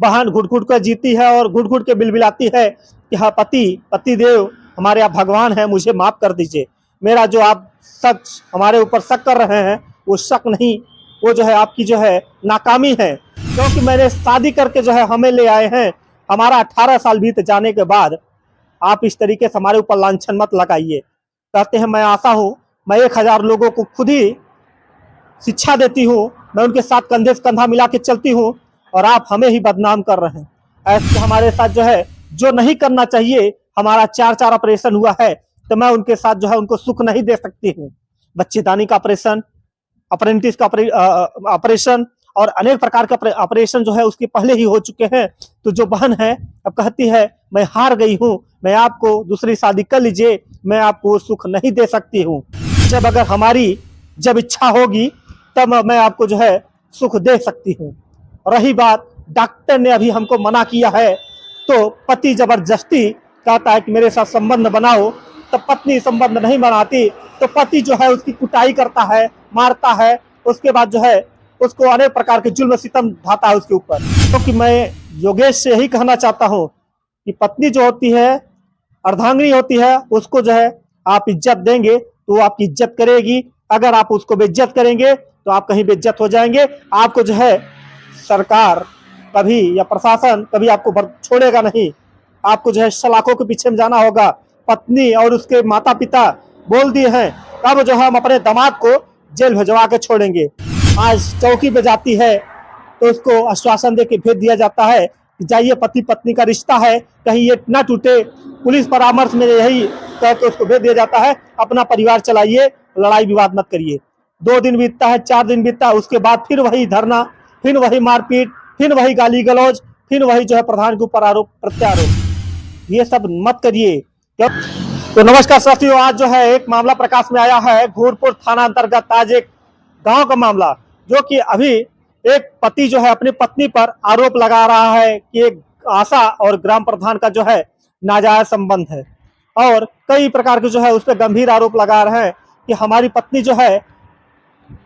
बहन घुट घुट कर जीती है और घुट घुट के बिलबिलाती है कि हाँ पति देव हमारे आप भगवान हैं, मुझे माफ कर दीजिए। मेरा जो आप शक हमारे ऊपर शक कर रहे हैं वो शक नहीं, वो जो है आपकी जो है नाकामी है, क्योंकि मैंने शादी करके जो है हमें ले आए हैं। हमारा 18 साल बीत जाने के बाद आप इस तरीके से हमारे ऊपर लांछन मत लगाइए। कहते हैं मैं आशा हूँ, मैं 1000 लोगों को खुद ही शिक्षा देती हूँ, मैं उनके साथ कंधे से कंधा मिला के चलती हूँ और आप हमें ही बदनाम कर रहे हैं। ऐसे हमारे साथ जो है जो नहीं करना चाहिए, हमारा 4 ऑपरेशन हुआ है तो मैं उनके साथ जो है उनको सुख नहीं दे सकती हूँ। बच्चेदानी का ऑपरेशन, अप्रेंटिस का ऑपरेशन और अनेक प्रकार के ऑपरेशन जो है उसके पहले ही हो चुके हैं। तो जो बहन है अब कहती है मैं हार गई हूँ, मैं आपको दूसरी शादी कर लीजिए, मैं आपको सुख नहीं दे सकती हूँ। जब अगर हमारी जब इच्छा होगी तब मैं आपको जो है सुख दे सकती हूँ। रही बात डॉक्टर ने अभी हमको मना किया है, तो पति जबरदस्ती कहता है कि मेरे साथ संबंध बनाओ, तो पत्नी संबंध नहीं बनाती तो पति जो है उसकी कुटाई करता है, मारता है, उसके बाद जो है उसको अनेक प्रकार के जुल्म सितम ढाता है उसके ऊपर। क्योंकि मैं योगेश से यही कहना चाहता हूँ कि पत्नी जो होती है अर्धांगिनी होती है, उसको जो है आप इज्जत देंगे तो वो आपकी इज्जत करेगी। अगर आप उसको बेइज्जत करेंगे तो आप कहीं बेइज्जत हो जाएंगे। आपको जो है सरकार कभी या प्रशासन कभी आपको छोड़ेगा नहीं, आपको जो है सलाखों के पीछे में जाना होगा। पत्नी और उसके माता पिता बोल दिए हैं, अब जो हम अपने दामाद को जेल भिजवा के छोड़ेंगे। आज चौकी पे जाती है तो उसको आश्वासन दे के भेज दिया जाता है कि जाइए, पति पत्नी का रिश्ता है, कहीं ये ना टूटे। पुलिस परामर्श में यही कह के उसको भेज दिया जाता है, अपना परिवार चलाइए, लड़ाई विवाद मत करिए। 2 दिन बीतता है, 4 दिन बीतता है, उसके बाद फिर वही धरना, फिर वही मारपीट, फिर वही गाली गलौज, फिर वही जो है प्रधान के ऊपर आरोप प्रत्यारोप। ये सब मत करिए। तो नमस्कार साथियों, आज जो है एक मामला प्रकाश में आया है घोरपुर थाना अंतर्गत। आज एक गांव का मामला, जो कि अभी एक पति जो है अपनी पत्नी पर आरोप लगा रहा है कि एक आशा और ग्राम प्रधान का जो है नाजायज संबंध है, और कई प्रकार के जो है उस पर गंभीर आरोप लगा रहे हैं कि हमारी पत्नी जो है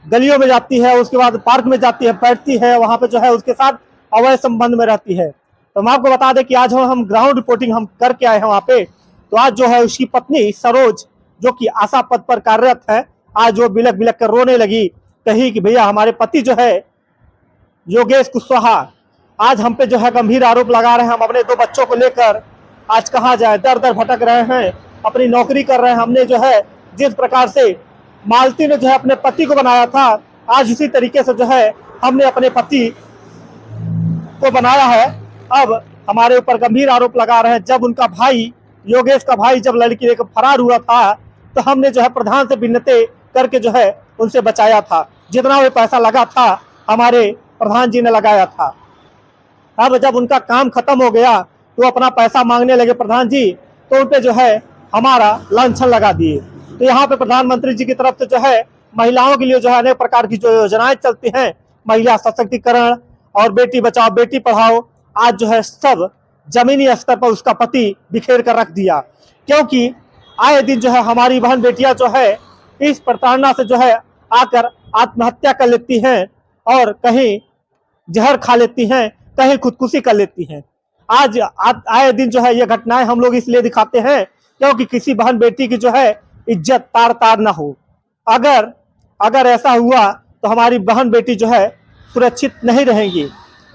गलियों में जाती है, उसके बाद पार्क में जाती है, बैठती है, वहां पे जो है उसके साथ अवैध संबंध में रहती है। तो मैं आपको बता दें कि आज हम ग्राउंड रिपोर्टिंग हम करके आए हैं वहां पे। तो आज जो है उसकी पत्नी सरोज, जो कि आशा पद पर कार्यरत है, आज वो बिलक बिलक कर रोने लगी, कही कि भैया हमारे पति जो है योगेश कुशवाहा आज हम पे जो है गंभीर आरोप लगा रहे हैं। हम अपने 2 बच्चों को लेकर आज कहाँ जाए, दर दर भटक रहे हैं, अपनी नौकरी कर रहे हैं। हमने जो है जिस प्रकार से मालती ने जो है अपने पति को बनाया था, आज उसी तरीके से जो है हमने अपने पति को बनाया है। अब हमारे ऊपर गंभीर आरोप लगा रहे हैं। जब उनका भाई योगेश का भाई जब लड़की लेकर फरार हुआ था, तो हमने जो है प्रधान से विनती करके जो है उनसे बचाया था। जितना भी पैसा लगा था हमारे प्रधान जी ने लगाया था। अब जब उनका काम खत्म हो गया तो अपना पैसा मांगने लगे प्रधान जी, तो उन पे जो है हमारा लांछन लगा दिए। तो यहाँ पे प्रधानमंत्री जी की तरफ से जो है महिलाओं के लिए जो है अनेक प्रकार की जो योजनाएं चलती हैं, महिला सशक्तिकरण और बेटी बचाओ बेटी पढ़ाओ, आज जो है सब जमीनी स्तर पर उसका पति बिखेर कर रख दिया। क्योंकि आए दिन जो है हमारी बहन बेटियां जो है इस प्रताड़ना से जो है आकर आत्महत्या कर लेती हैं, और कहीं जहर खा लेती हैं, कहीं खुदकुशी कर लेती हैं। आज आए दिन जो है ये घटनाएं हम लोग इसलिए दिखाते हैं क्योंकि किसी बहन बेटी की जो है इज्जत तार तार ना हो। अगर ऐसा हुआ तो हमारी बहन बेटी जो है सुरक्षित नहीं रहेंगी।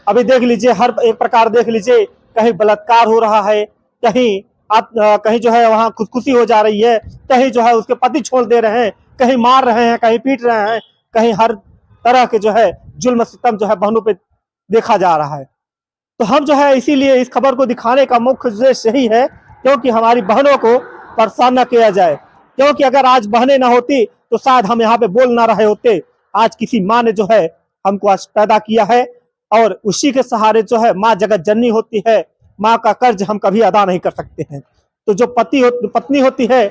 अभी देख लीजिए, हर एक प्रकार देख लीजिए, कहीं बलात्कार हो रहा है, कहीं जो है वहाँ खुदकुशी हो जा रही है, कहीं जो है उसके पति छोड़ दे रहे हैं, कहीं मार रहे हैं, कहीं पीट रहे हैं, कहीं हर तरह के जो है जुल्म सितम जो है बहनों पे देखा जा रहा है। तो हम जो है इसीलिए इस खबर को दिखाने का मुख्य उद्देश्य यही है, क्योंकि हमारी बहनों को परेशान न किया जाए। क्योंकि अगर आज बहनें ना होती तो शायद हम यहाँ पे बोल ना रहे होते। आज किसी माँ ने जो है हमको आज पैदा किया है, और उसी के सहारे जो है माँ जगत जननी होती है। माँ का कर्ज हम कभी अदा नहीं कर सकते हैं। तो जो पत्नी होती है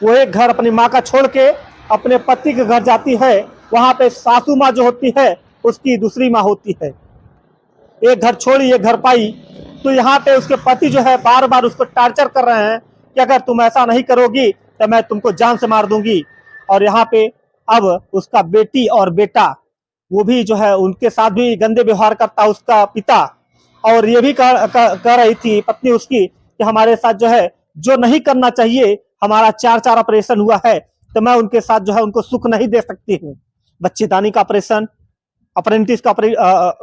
वो एक घर अपनी माँ का छोड़ के अपने पति के घर जाती है, वहां पे सासू माँ जो होती है उसकी दूसरी माँ होती है। एक घर छोड़ी एक घर पाई। तो यहाँ पे उसके पति जो है बार बार उसको टार्चर कर रहे हैं कि अगर तुम ऐसा नहीं करोगी तो मैं तुमको जान से मार दूंगी। और यहाँ पे अब उसका बेटी और बेटा वो भी जो है उनके साथ भी गंदे व्यवहार करता उसका पिता। और ये भी कह रही थी पत्नी उसकी कि हमारे साथ जो है जो नहीं करना चाहिए, हमारा 4 ऑपरेशन हुआ है, तो मैं उनके साथ जो है उनको सुख नहीं दे सकती हूँ। बच्चेदानी का ऑपरेशन, अप्रेंटिस का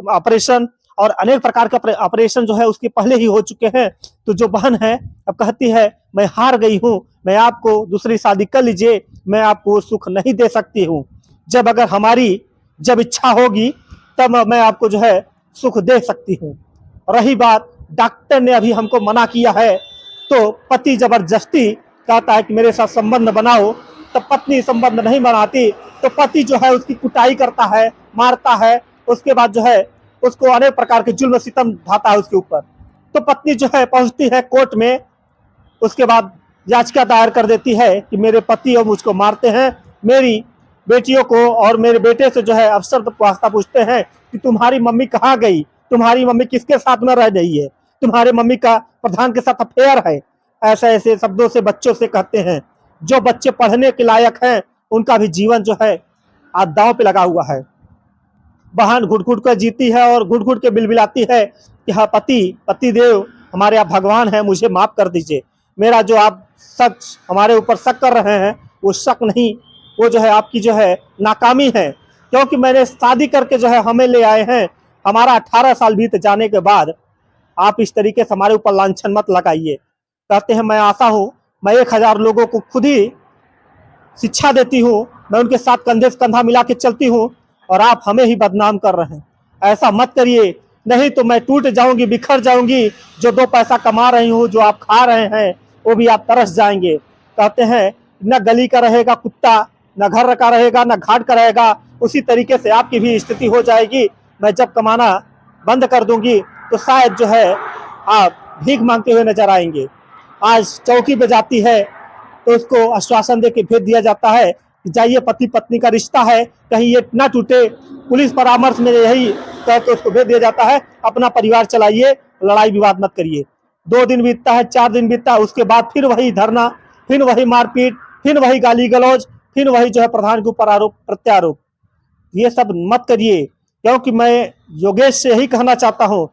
ऑपरेशन और अनेक प्रकार के ऑपरेशन जो है उसके पहले ही हो चुके हैं। तो जो बहन है अब कहती है मैं हार गई हूँ, मैं आपको दूसरी शादी कर लीजिए, मैं आपको सुख नहीं दे सकती हूँ। जब अगर हमारी जब इच्छा होगी तब मैं आपको जो है सुख दे सकती हूँ। रही बात डॉक्टर ने अभी हमको मना किया है, तो पति जबरदस्ती कहता है कि मेरे साथ संबंध बनाओ, तो पत्नी संबंध नहीं बनाती, तो पति जो है उसकी कुटाई करता है, मारता है, उसके बाद जो है उसको अनेक प्रकार के जुल्म सितम ढाता है उसके ऊपर। तो पत्नी जो है पहुंचती है कोर्ट में, उसके बाद याचिका दायर कर देती है कि मेरे पति और मुझको मारते हैं, मेरी बेटियों को और मेरे बेटे से जो है अफसर वास्ता पूछते हैं कि तुम्हारी मम्मी कहाँ गई, तुम्हारी मम्मी किसके साथ में रह रही है, तुम्हारे मम्मी का प्रधान के साथ अफेयर है। ऐसे ऐसे शब्दों से बच्चों से कहते हैं। जो बच्चे पढ़ने के लायक हैं उनका भी जीवन जो है आज दांव पे लगा हुआ है। बहन घुट घुट कर जीती है और घुट घुट के बिलबिलाती है कि हाँ पति देव हमारे आप भगवान हैं, मुझे माफ कर दीजिए। मेरा जो आप हमारे ऊपर शक कर रहे हैं वो शक नहीं, वो जो है आपकी जो है नाकामी है, क्योंकि मैंने शादी करके जो है हमें ले आए हैं। हमारा 18 साल बीत जाने के बाद आप इस तरीके से हमारे ऊपर लांछन मत लगाइए। कहते हैं मैं आशा हूँ मैं 1000 लोगों को खुद ही शिक्षा देती हूँ, मैं उनके साथ कंधे से कंधा मिला के चलती हूँ और आप हमें ही बदनाम कर रहे हैं। ऐसा मत करिए, नहीं तो मैं टूट जाऊंगी, बिखर जाऊंगी। जो 2 पैसा कमा रही हूँ, जो आप खा रहे हैं, वो भी आप तरस जाएंगे। कहते हैं न गली का रहेगा कुत्ता, न घर का रहेगा, न घाट का रहेगा, उसी तरीके से आपकी भी स्थिति हो जाएगी। मैं जब कमाना बंद कर दूंगी तो शायद जो है आप भीख मांगते हुए नजर आएंगे। आज चौकी पे जाती है तो उसको आश्वासन दे के भेज दिया जाता है कि जाइए, पति पत्नी का रिश्ता है, कहीं ये ना टूटे। पुलिस परामर्श में यही कह के उसको भेज दिया जाता है, अपना परिवार चलाइए, लड़ाई विवाद मत करिए। 2 दिन बीतता है, 4 दिन बीतता है, उसके बाद फिर वही धरना, फिर वही मारपीट, फिर वही गाली गलौज, फिर वही जो है प्रधान के ऊपर आरोप प्रत्यारोप। ये सब मत करिए, क्योंकि मैं योगेश से यही कहना चाहता हूँ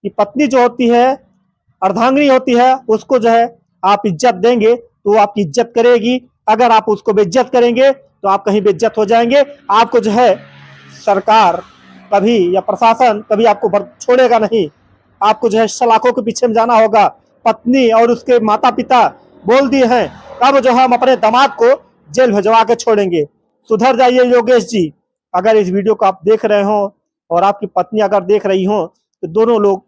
कि पत्नी जो होती है अर्धांगिनी होती है, उसको जो है आप इज्जत देंगे तो वो आपकी इज्जत करेगी। अगर आप उसको बेइज्जत करेंगे तो आप कहीं बेइज्जत हो जाएंगे। आपको जो है सरकार कभी या प्रशासन कभी आपको छोड़ेगा नहीं, आपको जो है सलाखों के पीछे में जाना होगा। पत्नी और उसके माता पिता बोल दिए हैं, तब जो है हम अपने दामाद को जेल भिजवा के छोड़ेंगे। सुधर जाइए योगेश जी। अगर इस वीडियो को आप देख रहे हो और आपकी पत्नी अगर देख रही हो, तो दोनों लोग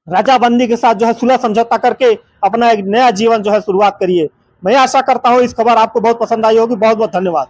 राजाबंदी के साथ जो है सुलह समझौता करके अपना एक नया जीवन जो है शुरुआत करिए। मैं आशा करता हूँ इस खबर आपको बहुत पसंद आई होगी। बहुत बहुत धन्यवाद।